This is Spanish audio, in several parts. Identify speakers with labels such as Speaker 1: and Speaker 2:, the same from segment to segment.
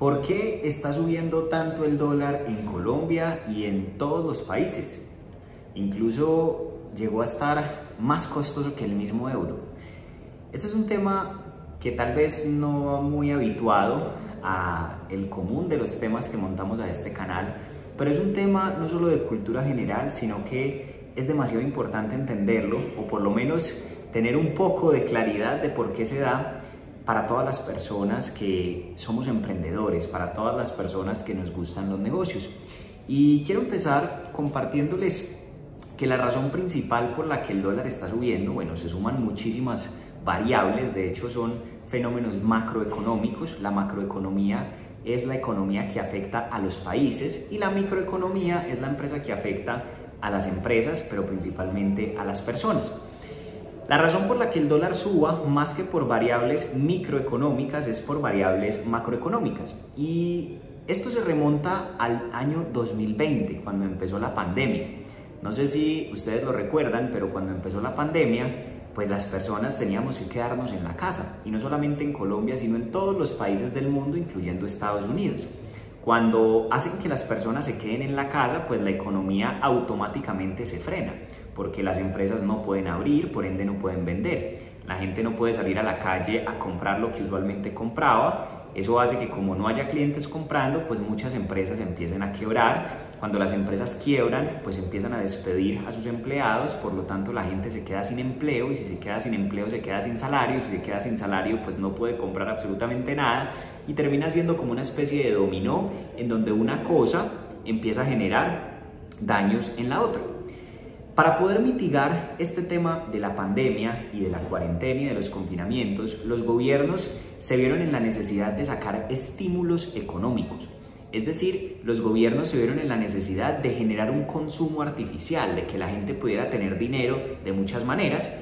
Speaker 1: ¿Por qué está subiendo tanto el dólar en Colombia y en todos los países? Incluso llegó a estar más costoso que el mismo euro. Este es un tema que tal vez no va muy habituado a el común de los temas que montamos a este canal, pero es un tema no solo de cultura general, sino que es demasiado importante entenderlo, o por lo menos tener un poco de claridad de por qué se da, para todas las personas que somos emprendedores, para todas las personas que nos gustan los negocios. Y quiero empezar compartiéndoles que la razón principal por la que el dólar está subiendo, bueno, se suman muchísimas variables, de hecho son fenómenos macroeconómicos. La macroeconomía es la economía que afecta a los países y la microeconomía es la empresa que afecta a las empresas, pero principalmente a las personas. La razón por la que el dólar suba, más que por variables microeconómicas, es por variables macroeconómicas. Y esto se remonta al año 2020, cuando empezó la pandemia. No sé si ustedes lo recuerdan, pero cuando empezó la pandemia, pues las personas teníamos que quedarnos en la casa. Y no solamente en Colombia, sino en todos los países del mundo, incluyendo Estados Unidos. Cuando hacen que las personas se queden en la casa, pues la economía automáticamente se frena, porque las empresas no pueden abrir, por ende no pueden vender. La gente no puede salir a la calle a comprar lo que usualmente compraba. Eso hace que, como no haya clientes comprando, pues muchas empresas empiecen a quebrar. Cuando las empresas quiebran, pues empiezan a despedir a sus empleados, por lo tanto la gente se queda sin empleo, y si se queda sin empleo se queda sin salario, y si se queda sin salario pues no puede comprar absolutamente nada, y termina siendo como una especie de dominó en donde una cosa empieza a generar daños en la otra. Para poder mitigar este tema de la pandemia y de la cuarentena y de los confinamientos, los gobiernos se vieron en la necesidad de sacar estímulos económicos. Es decir, los gobiernos se vieron en la necesidad de generar un consumo artificial, de que la gente pudiera tener dinero de muchas maneras,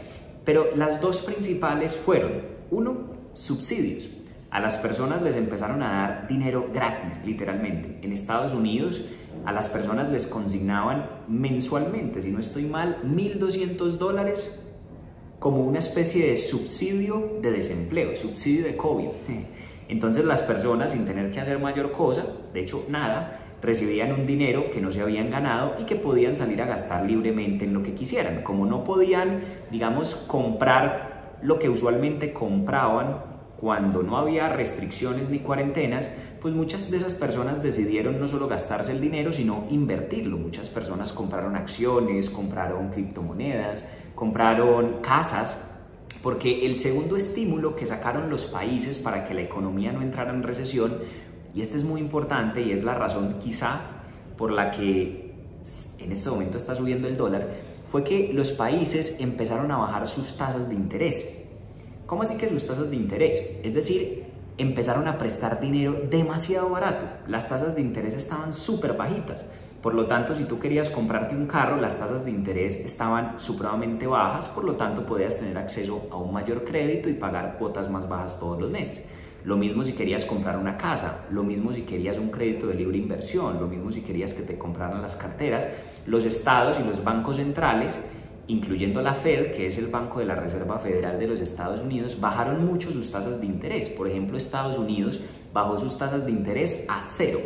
Speaker 1: pero las dos principales fueron: uno, subsidios. A las personas les empezaron a dar dinero gratis, literalmente. En Estados Unidos a las personas les consignaban mensualmente, si no estoy mal, $1.200 como una especie de subsidio de desempleo, subsidio de COVID. Entonces las personas, sin tener que hacer mayor cosa, de hecho nada, recibían un dinero que no se habían ganado y que podían salir a gastar libremente en lo que quisieran. Como no podían, digamos, comprar lo que usualmente compraban cuando no había restricciones ni cuarentenas, pues muchas de esas personas decidieron no solo gastarse el dinero, sino invertirlo. Muchas personas compraron acciones, compraron criptomonedas, compraron casas, porque el segundo estímulo que sacaron los países para que la economía no entrara en recesión, y este es muy importante y es la razón quizá por la que en este momento está subiendo el dólar, fue que los países empezaron a bajar sus tasas de interés. ¿Cómo así que sus tasas de interés? Es decir, empezaron a prestar dinero demasiado barato. Las tasas de interés estaban súper bajitas. Por lo tanto, si tú querías comprarte un carro, las tasas de interés estaban supremamente bajas, por lo tanto podías tener acceso a un mayor crédito y pagar cuotas más bajas todos los meses. Lo mismo si querías comprar una casa, lo mismo si querías un crédito de libre inversión, lo mismo si querías que te compraran las carteras. Los estados y los bancos centrales, incluyendo la Fed, que es el Banco de la Reserva Federal de los Estados Unidos, bajaron mucho sus tasas de interés. Por ejemplo, Estados Unidos bajó sus tasas de interés a 0.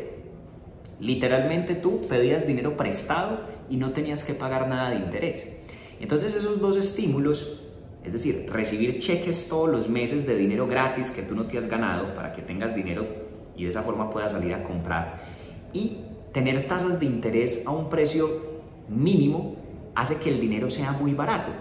Speaker 1: Literalmente tú pedías dinero prestado y no tenías que pagar nada de interés. Entonces esos dos estímulos, es decir, recibir cheques todos los meses de dinero gratis que tú no te has ganado para que tengas dinero y de esa forma puedas salir a comprar, y tener tasas de interés a un precio mínimo, hace que el dinero sea muy barato.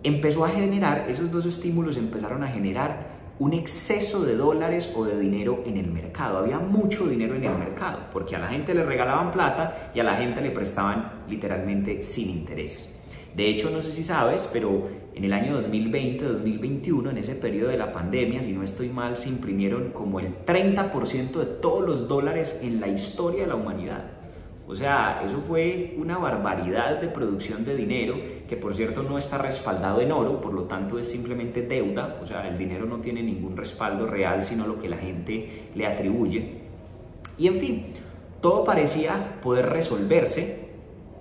Speaker 1: Empezó a generar, esos dos estímulos empezaron a generar un exceso de dólares o de dinero en el mercado. Había mucho dinero en el mercado, porque a la gente le regalaban plata y a la gente le prestaban literalmente sin intereses. De hecho, no sé si sabes, pero en el año 2020-2021, en ese periodo de la pandemia, si no estoy mal, se imprimieron como el 30% de todos los dólares en la historia de la humanidad. O sea, eso fue una barbaridad de producción de dinero, que por cierto no está respaldado en oro, por lo tanto es simplemente deuda. O sea, el dinero no tiene ningún respaldo real, sino lo que la gente le atribuye. Y en fin, todo parecía poder resolverse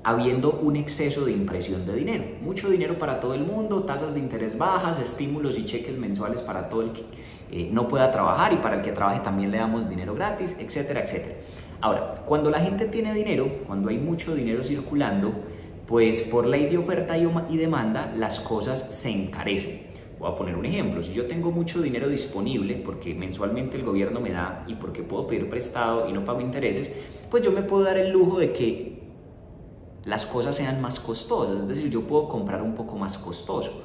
Speaker 1: habiendo un exceso de impresión de dinero. Mucho dinero para todo el mundo, tasas de interés bajas, estímulos y cheques mensuales para todo el no pueda trabajar y para el que trabaje también le damos dinero gratis, etcétera, etcétera. Ahora, cuando la gente tiene dinero, cuando hay mucho dinero circulando, pues por ley de oferta y demanda las cosas se encarecen. Voy a poner un ejemplo. Si yo tengo mucho dinero disponible porque mensualmente el gobierno me da y porque puedo pedir prestado y no pago intereses, pues yo me puedo dar el lujo de que las cosas sean más costosas, es decir, yo puedo comprar un poco más costoso.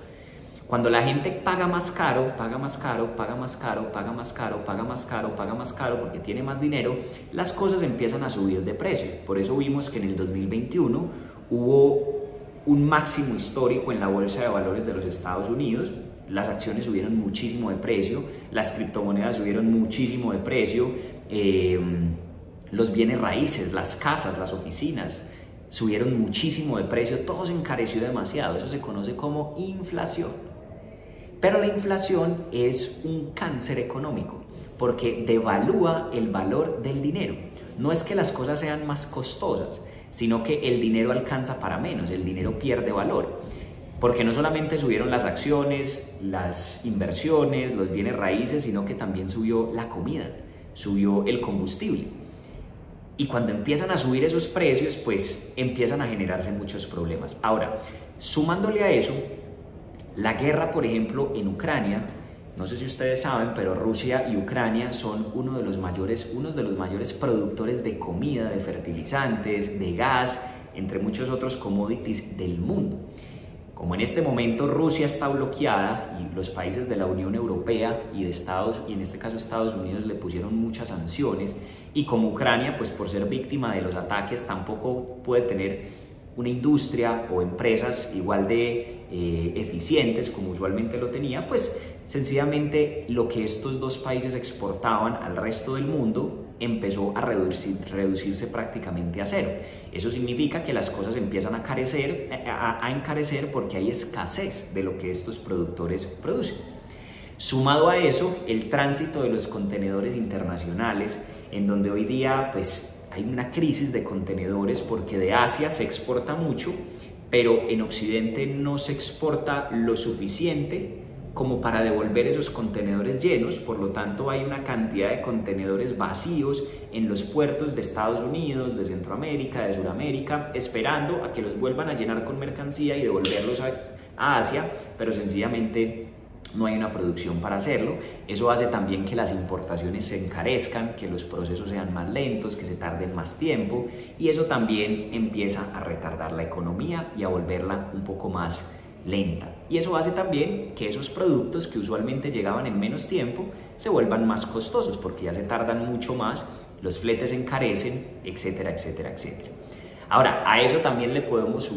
Speaker 1: Cuando la gente paga más caro, paga más caro, paga más caro, paga más caro, paga más caro, paga más caro porque tiene más dinero, las cosas empiezan a subir de precio. Por eso vimos que en el 2021 hubo un máximo histórico en la bolsa de valores de los Estados Unidos. Las acciones subieron muchísimo de precio, las criptomonedas subieron muchísimo de precio, los bienes raíces, las casas, las oficinas subieron muchísimo de precio, todo se encareció demasiado. Eso se conoce como inflación. Pero la inflación es un cáncer económico porque devalúa el valor del dinero. No es que las cosas sean más costosas, sino que el dinero alcanza para menos, el dinero pierde valor. Porque no solamente subieron las acciones, las inversiones, los bienes raíces, sino que también subió la comida, subió el combustible. Y cuando empiezan a subir esos precios, pues empiezan a generarse muchos problemas. Ahora, sumándole a eso, la guerra, por ejemplo, en Ucrania, no sé si ustedes saben, pero Rusia y Ucrania son unos de los mayores productores de comida, de fertilizantes, de gas, entre muchos otros commodities del mundo. Como en este momento Rusia está bloqueada y los países de la Unión Europea y en este caso Estados Unidos le pusieron muchas sanciones, y como Ucrania, pues por ser víctima de los ataques, tampoco puede tener una industria o empresas igual de eficientes como usualmente lo tenía, pues sencillamente lo que estos dos países exportaban al resto del mundo empezó a reducirse prácticamente a cero. Eso significa que las cosas empiezan a encarecer porque hay escasez de lo que estos productores producen. Sumado a eso, el tránsito de los contenedores internacionales, en donde hoy día pues hay una crisis de contenedores porque de Asia se exporta mucho, pero en Occidente no se exporta lo suficiente como para devolver esos contenedores llenos. Por lo tanto, hay una cantidad de contenedores vacíos en los puertos de Estados Unidos, de Centroamérica, de Sudamérica, esperando a que los vuelvan a llenar con mercancía y devolverlos a Asia, pero sencillamente no hay una producción para hacerlo. Eso hace también que las importaciones se encarezcan, que los procesos sean más lentos, que se tarden más tiempo, y eso también empieza a retardar la economía y a volverla un poco más lenta. Y eso hace también que esos productos que usualmente llegaban en menos tiempo se vuelvan más costosos porque ya se tardan mucho más, los fletes se encarecen, etcétera, etcétera, etcétera. Ahora, a eso también le podemos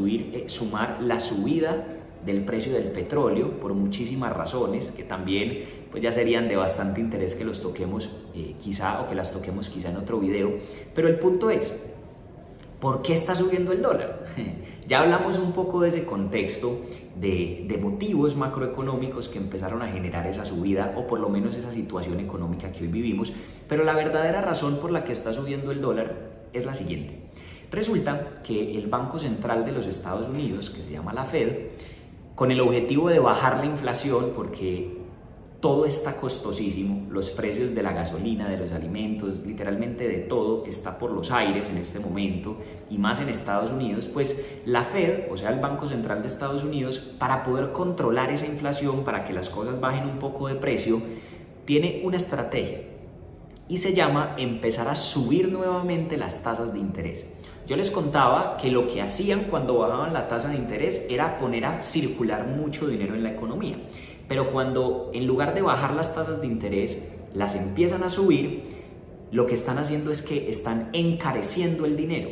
Speaker 1: sumar la subida del precio del petróleo por muchísimas razones que también pues ya serían de bastante interés que los toquemos que las toquemos quizá en otro video. Pero el punto es, ¿por qué está subiendo el dólar? Ya hablamos un poco de ese contexto de motivos macroeconómicos que empezaron a generar esa subida, o por lo menos esa situación económica que hoy vivimos, pero la verdadera razón por la que está subiendo el dólar es la siguiente. Resulta que el Banco Central de los Estados Unidos, que se llama la Fed, con el objetivo de bajar la inflación, porque todo está costosísimo, los precios de la gasolina, de los alimentos, literalmente de todo está por los aires en este momento, y más en Estados Unidos, pues la Fed, o sea el Banco Central de Estados Unidos, para poder controlar esa inflación, para que las cosas bajen un poco de precio, tiene una estrategia y se llama empezar a subir nuevamente las tasas de interés. Yo les contaba que lo que hacían cuando bajaban la tasa de interés era poner a circular mucho dinero en la economía. Pero cuando en lugar de bajar las tasas de interés las empiezan a subir, lo que están haciendo es que están encareciendo el dinero.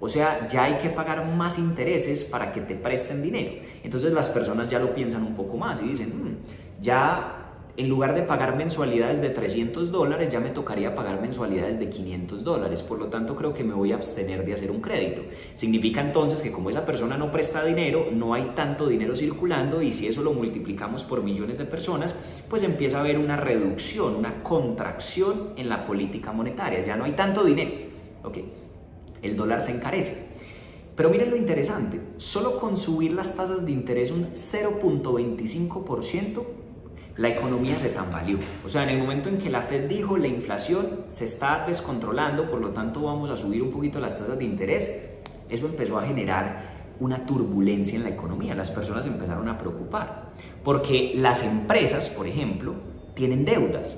Speaker 1: O sea, ya hay que pagar más intereses para que te presten dinero. Entonces las personas ya lo piensan un poco más y dicen, ya en lugar de pagar mensualidades de $300, ya me tocaría pagar mensualidades de $500. Por lo tanto, creo que me voy a abstener de hacer un crédito. Significa entonces que como esa persona no presta dinero, no hay tanto dinero circulando, y si eso lo multiplicamos por millones de personas, pues empieza a haber una reducción, una contracción en la política monetaria. Ya no hay tanto dinero. Okay. El dólar se encarece. Pero miren lo interesante, solo con subir las tasas de interés un 0.25%, la economía se tambaleó. O sea, en el momento en que la Fed dijo la inflación se está descontrolando, por lo tanto vamos a subir un poquito las tasas de interés, eso empezó a generar una turbulencia en la economía. Las personas empezaron a preocupar porque las empresas, por ejemplo, tienen deudas.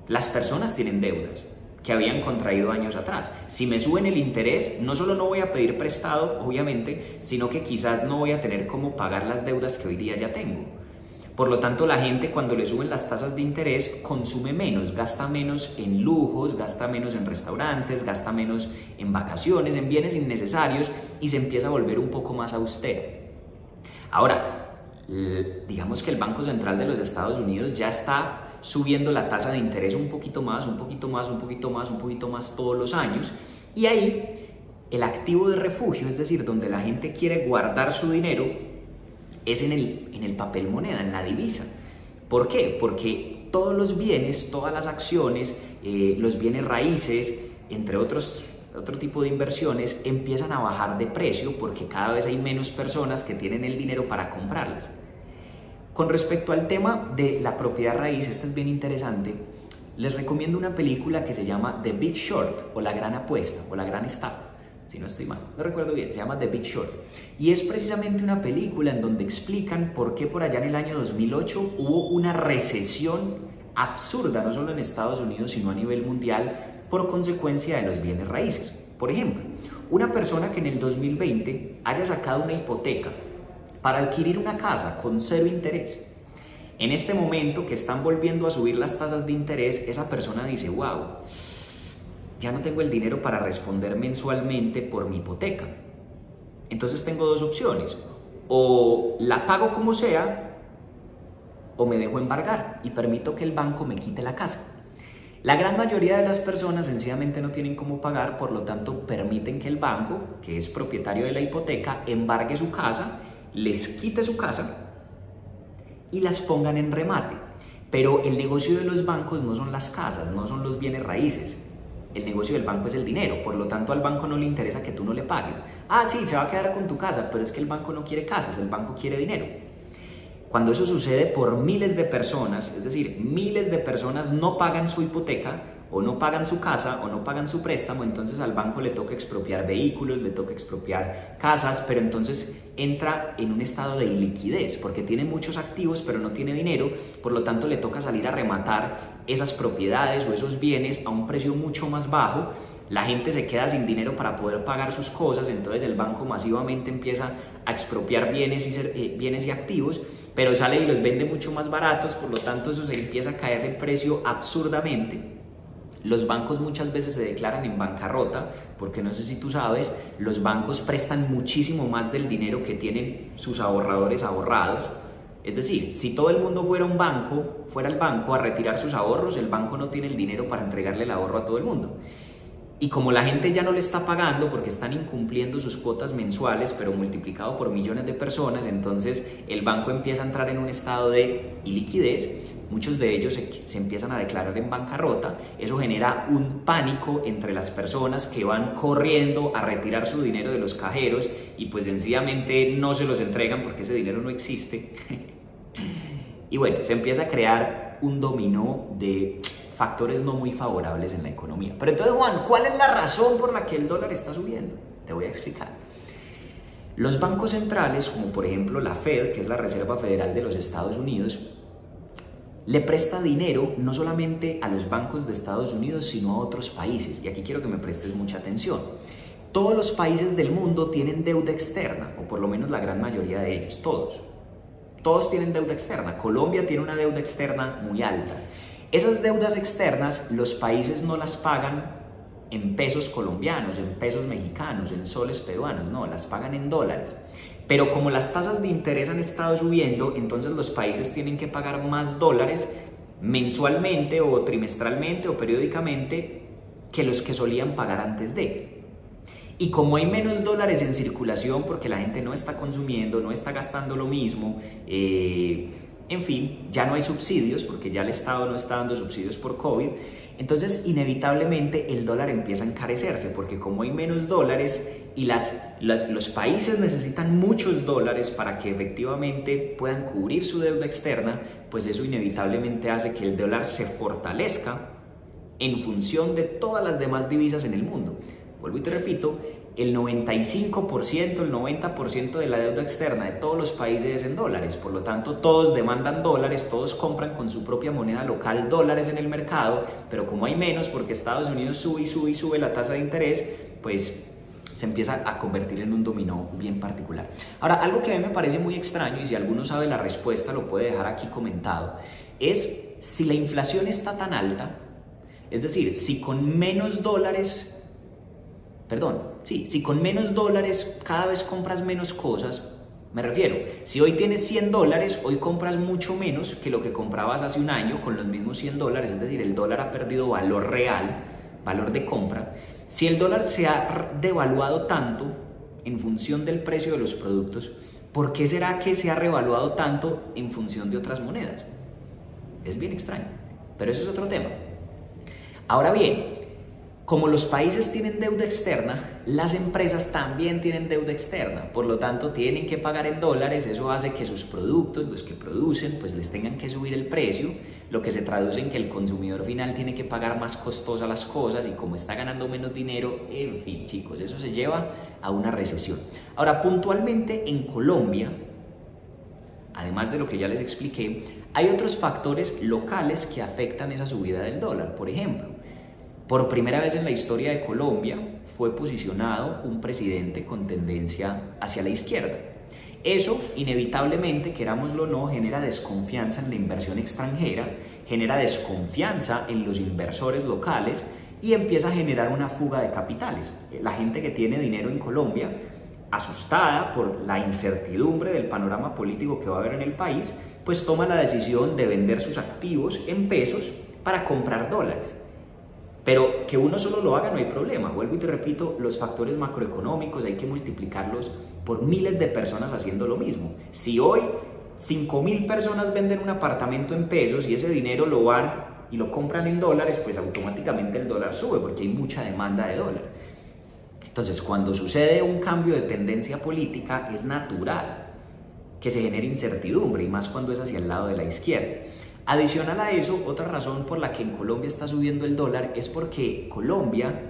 Speaker 1: Las personas tienen deudas que habían contraído años atrás. Si me suben el interés, no solo no voy a pedir prestado, obviamente, sino que quizás no voy a tener cómo pagar las deudas que hoy día ya tengo. Por lo tanto, la gente cuando le suben las tasas de interés consume menos, gasta menos en lujos, gasta menos en restaurantes, gasta menos en vacaciones, en bienes innecesarios y se empieza a volver un poco más austero. Ahora, digamos que el Banco Central de los Estados Unidos ya está subiendo la tasa de interés un poquito más, un poquito más, un poquito más, un poquito más todos los años, y ahí el activo de refugio, es decir, donde la gente quiere guardar su dinero, es en el papel moneda, en la divisa. ¿Por qué? Porque todos los bienes, todas las acciones, los bienes raíces, entre otro tipo de inversiones, empiezan a bajar de precio porque cada vez hay menos personas que tienen el dinero para comprarlas. Con respecto al tema de la propiedad raíz, este es bien interesante, les recomiendo una película que se llama The Big Short, o La Gran Apuesta, o La Gran Estafa, si no estoy mal, no recuerdo bien, se llama The Big Short. Y es precisamente una película en donde explican por qué por allá en el año 2008 hubo una recesión absurda, no solo en Estados Unidos, sino a nivel mundial, por consecuencia de los bienes raíces. Por ejemplo, una persona que en el 2020 haya sacado una hipoteca para adquirir una casa con 0 interés. En este momento que están volviendo a subir las tasas de interés, esa persona dice, wow, ya no tengo el dinero para responder mensualmente por mi hipoteca. Entonces tengo dos opciones, o la pago como sea, o me dejo embargar y permito que el banco me quite la casa. La gran mayoría de las personas sencillamente no tienen cómo pagar, por lo tanto permiten que el banco, que es propietario de la hipoteca, embargue su casa, les quite su casa y las pongan en remate. Pero el negocio de los bancos no son las casas, no son los bienes raíces. El negocio del banco es el dinero, por lo tanto al banco no le interesa que tú no le pagues. Ah, sí, se va a quedar con tu casa, pero es que el banco no quiere casas, el banco quiere dinero. Cuando eso sucede por miles de personas, es decir, miles de personas no pagan su hipoteca, o no pagan su casa, o no pagan su préstamo, entonces al banco le toca expropiar vehículos, le toca expropiar casas, pero entonces entra en un estado de iliquidez, porque tiene muchos activos, pero no tiene dinero, por lo tanto le toca salir a rematar esas propiedades o esos bienes a un precio mucho más bajo. La gente se queda sin dinero para poder pagar sus cosas, entonces el banco masivamente empieza a expropiar bienes y activos, pero sale y los vende mucho más baratos, por lo tanto eso se empieza a caer de precio absurdamente. Los bancos muchas veces se declaran en bancarrota, porque no sé si tú sabes, los bancos prestan muchísimo más del dinero que tienen sus ahorradores ahorrados. Es decir, si todo el mundo fuera al banco a retirar sus ahorros, el banco no tiene el dinero para entregarle el ahorro a todo el mundo. Y como la gente ya no le está pagando porque están incumpliendo sus cuotas mensuales, pero multiplicado por millones de personas, entonces el banco empieza a entrar en un estado de iliquidez. Muchos de ellos se empiezan a declarar en bancarrota. Eso genera un pánico entre las personas que van corriendo a retirar su dinero de los cajeros y pues sencillamente no se los entregan porque ese dinero no existe. Y bueno, se empieza a crear un dominó de factores no muy favorables en la economía. Pero entonces, Juan, ¿cuál es la razón por la que el dólar está subiendo? Te voy a explicar. Los bancos centrales, como por ejemplo la Fed, que es la Reserva Federal de los Estados Unidos, le presta dinero no solamente a los bancos de Estados Unidos, sino a otros países. Y aquí quiero que me prestes mucha atención. Todos los países del mundo tienen deuda externa, o por lo menos la gran mayoría de ellos, todos. Todos tienen deuda externa. Colombia tiene una deuda externa muy alta. Esas deudas externas los países no las pagan en pesos colombianos, en pesos mexicanos, en soles peruanos, no, las pagan en dólares. Pero como las tasas de interés han estado subiendo, entonces los países tienen que pagar más dólares mensualmente o trimestralmente o periódicamente que los que solían pagar antes de. Y como hay menos dólares en circulación porque la gente no está consumiendo, no está gastando lo mismo, en fin, ya no hay subsidios porque ya el Estado no está dando subsidios por COVID, Entonces, inevitablemente el dólar empieza a encarecerse, porque como hay menos dólares y los países necesitan muchos dólares para que efectivamente puedan cubrir su deuda externa, pues eso inevitablemente hace que el dólar se fortalezca en función de todas las demás divisas en el mundo. Vuelvo y te repito, el 95%, el 90% de la deuda externa de todos los países es en dólares, por lo tanto todos demandan dólares, todos compran con su propia moneda local dólares en el mercado, pero como hay menos porque Estados Unidos sube y sube y sube la tasa de interés, pues se empieza a convertir en un dominó bien particular. Ahora, algo que a mí me parece muy extraño, y si alguno sabe la respuesta lo puede dejar aquí comentado, es si la inflación está tan alta, es decir, si con menos dólares cada vez compras menos cosas, me refiero, si hoy tienes 100 dólares, hoy compras mucho menos que lo que comprabas hace un año con los mismos 100 dólares, es decir, el dólar ha perdido valor real, valor de compra. Si el dólar se ha devaluado tanto en función del precio de los productos, ¿por qué será que se ha revaluado tanto en función de otras monedas? Es bien extraño, pero eso es otro tema. Ahora bien, como los países tienen deuda externa, las empresas también tienen deuda externa, por lo tanto tienen que pagar en dólares, eso hace que sus productos, los que producen, pues les tengan que subir el precio, lo que se traduce en que el consumidor final tiene que pagar más costosas las cosas y como está ganando menos dinero, en fin chicos, eso se lleva a una recesión. Ahora, puntualmente en Colombia, además de lo que ya les expliqué, hay otros factores locales que afectan esa subida del dólar. Por ejemplo, por primera vez en la historia de Colombia fue posicionado un presidente con tendencia hacia la izquierda. Eso, inevitablemente, querámoslo o no, genera desconfianza en la inversión extranjera, genera desconfianza en los inversores locales y empieza a generar una fuga de capitales. La gente que tiene dinero en Colombia, asustada por la incertidumbre del panorama político que va a haber en el país, pues toma la decisión de vender sus activos en pesos para comprar dólares. Pero que uno solo lo haga no hay problema, vuelvo y te repito, los factores macroeconómicos hay que multiplicarlos por miles de personas haciendo lo mismo. Si hoy 5.000 personas venden un apartamento en pesos y ese dinero lo van y lo compran en dólares, pues automáticamente el dólar sube porque hay mucha demanda de dólar. Entonces, cuando sucede un cambio de tendencia política, es natural que se genere incertidumbre, y más cuando es hacia el lado de la izquierda. Adicional a eso, otra razón por la que en Colombia está subiendo el dólar es porque Colombia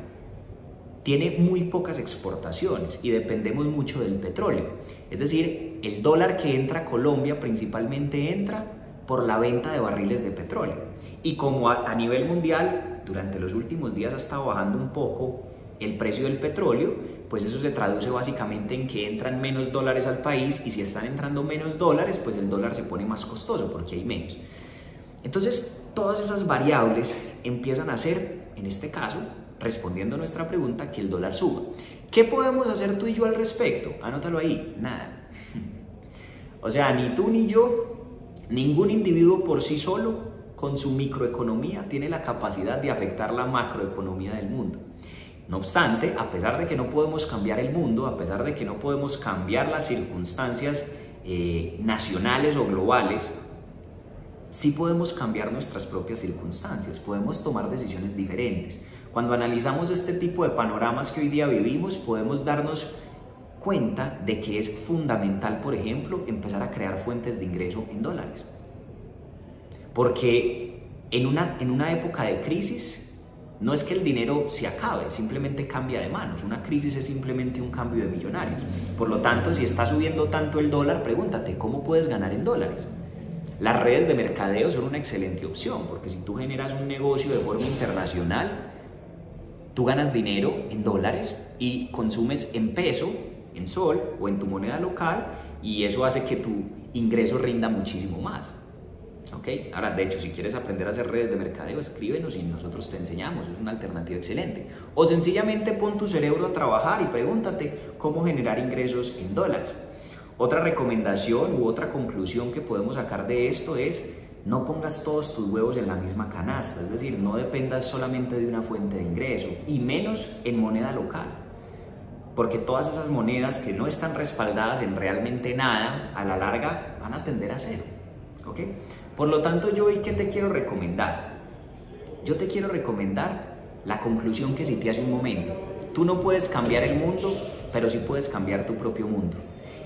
Speaker 1: tiene muy pocas exportaciones y dependemos mucho del petróleo. Es decir, el dólar que entra a Colombia principalmente entra por la venta de barriles de petróleo. Y como a nivel mundial, durante los últimos días ha estado bajando un poco el precio del petróleo, pues eso se traduce básicamente en que entran menos dólares al país, y si están entrando menos dólares, pues el dólar se pone más costoso porque hay menos. Entonces, todas esas variables empiezan a hacer, en este caso, respondiendo a nuestra pregunta, que el dólar suba. ¿Qué podemos hacer tú y yo al respecto? Anótalo ahí, nada. O sea, ni tú ni yo, ningún individuo por sí solo, con su microeconomía, tiene la capacidad de afectar la macroeconomía del mundo. No obstante, a pesar de que no podemos cambiar el mundo, a pesar de que no podemos cambiar las circunstancias nacionales o globales, sí podemos cambiar nuestras propias circunstancias, podemos tomar decisiones diferentes. Cuando analizamos este tipo de panoramas que hoy día vivimos, podemos darnos cuenta de que es fundamental, por ejemplo, empezar a crear fuentes de ingreso en dólares. Porque en una época de crisis, no es que el dinero se acabe, simplemente cambia de manos. Una crisis es simplemente un cambio de millonarios. Por lo tanto, si está subiendo tanto el dólar, pregúntate, ¿cómo puedes ganar en dólares? Las redes de mercadeo son una excelente opción, porque si tú generas un negocio de forma internacional, tú ganas dinero en dólares y consumes en peso, en sol o en tu moneda local, y eso hace que tu ingreso rinda muchísimo más. ¿Okay? Ahora, de hecho, si quieres aprender a hacer redes de mercadeo, escríbenos y nosotros te enseñamos, es una alternativa excelente. O sencillamente pon tu cerebro a trabajar y pregúntate cómo generar ingresos en dólares. Otra recomendación u otra conclusión que podemos sacar de esto es: no pongas todos tus huevos en la misma canasta, es decir, no dependas solamente de una fuente de ingreso, y menos en moneda local, porque todas esas monedas que no están respaldadas en realmente nada, a la larga van a tender a cero. ¿Okay? Por lo tanto, yo hoy, ¿qué te quiero recomendar? yo te quiero recomendar la conclusión que cité hace un momento. Tú no puedes cambiar el mundo, pero sí puedes cambiar tu propio mundo.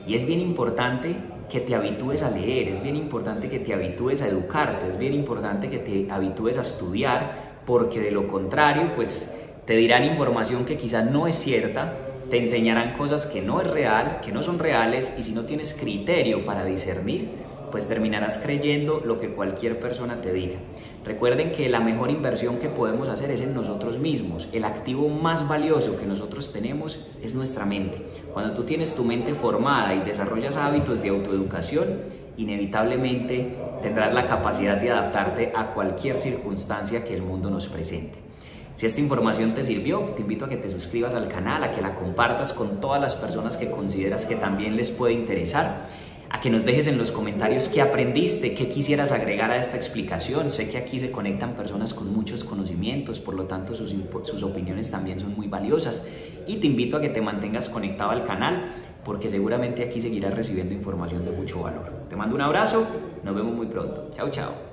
Speaker 1: Y es bien importante que te habitúes a leer, es bien importante que te habitúes a educarte, es bien importante que te habitúes a estudiar, porque de lo contrario, pues te dirán información que quizás no es cierta, te enseñarán cosas que no es real, que no son reales, y si no tienes criterio para discernir, pues terminarás creyendo lo que cualquier persona te diga. Recuerden que la mejor inversión que podemos hacer es en nosotros mismos. El activo más valioso que nosotros tenemos es nuestra mente. Cuando tú tienes tu mente formada y desarrollas hábitos de autoeducación, inevitablemente tendrás la capacidad de adaptarte a cualquier circunstancia que el mundo nos presente. Si esta información te sirvió, te invito a que te suscribas al canal, a que la compartas con todas las personas que consideras que también les puede interesar, a que nos dejes en los comentarios qué aprendiste, qué quisieras agregar a esta explicación. Sé que aquí se conectan personas con muchos conocimientos, por lo tanto sus opiniones también son muy valiosas, y te invito a que te mantengas conectado al canal, porque seguramente aquí seguirás recibiendo información de mucho valor. Te mando un abrazo, nos vemos muy pronto. Chao, chao.